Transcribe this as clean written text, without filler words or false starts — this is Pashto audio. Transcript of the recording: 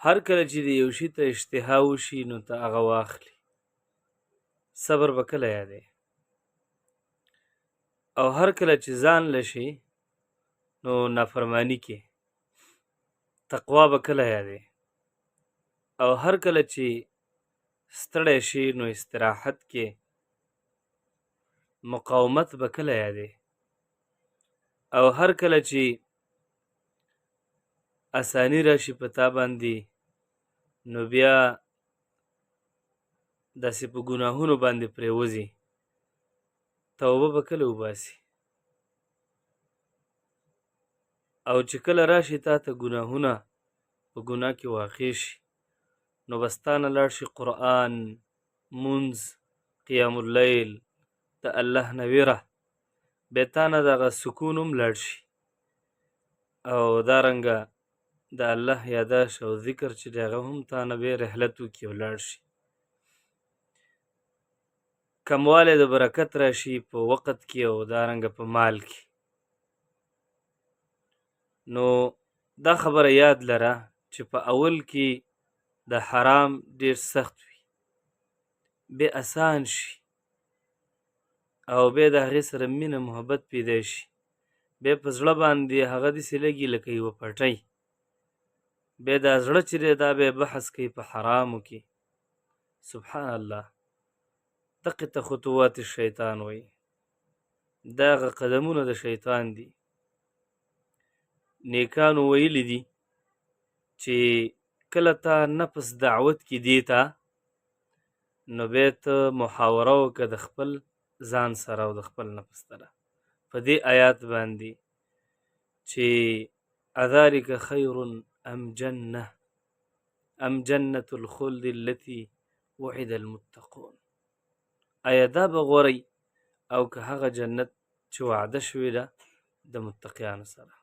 هر کله چې د یو شي ته اشتها وشي نو ته هغه واخلي. صبر به کله یادې. او هر کله چې ځان لشي نو نافرمانی کې تقوا به کله یادې. او هر کله چې ستړی شي نو استراحت کې مقاومت به کله یادې. او هر کله چې اسانی راشي په تا باندې نو بیا داسې په ګناهونو باندې پرېوځي توبه به کله وباسي. او چې کله راشي تا ته ګناهونه په ګناه کې واقع شي نو بس تا نه لاړ شي قرآن، مونځ، قیام اللیل، د الله نه ویره، بیا تا نه دغه سکون هم لاړ شي. او دارنګه د الله یاداش او ذکر چې دی هغه هم تا نه بیا رحلت وکړي او لاړ شي. کموالی د برکت راشي په وخت کې او دارنګه په مال کې. نو دا خبره یاد لره چې په اول کې د حرام ډیر سخت وي، بیا اسان شي او بیا د هغې سره مینه محبت پیدا شي، بیا په زړه باندې هغه داسې لګي لکه یوه پټۍ، بیا دا زړه چې دی دا بیا بحث کوي په حرامو کې. سبحان الله. دقې ته خطوات الشیطان وایي، دا هغه قدمونه د شیطان دي. نیکانو ویلی دي چې کله تا نفس دعوت کې دی ته نو بیا ته محاوره وکړه د خپل ځان سره او د خپل نفس سره په دې آیات باندې چې اذلک خیر ام جنة الخلد التي وعد المتقون. آیا دا به غوری او که هغه جنت چې وعده شوې ده د متقیانو سره.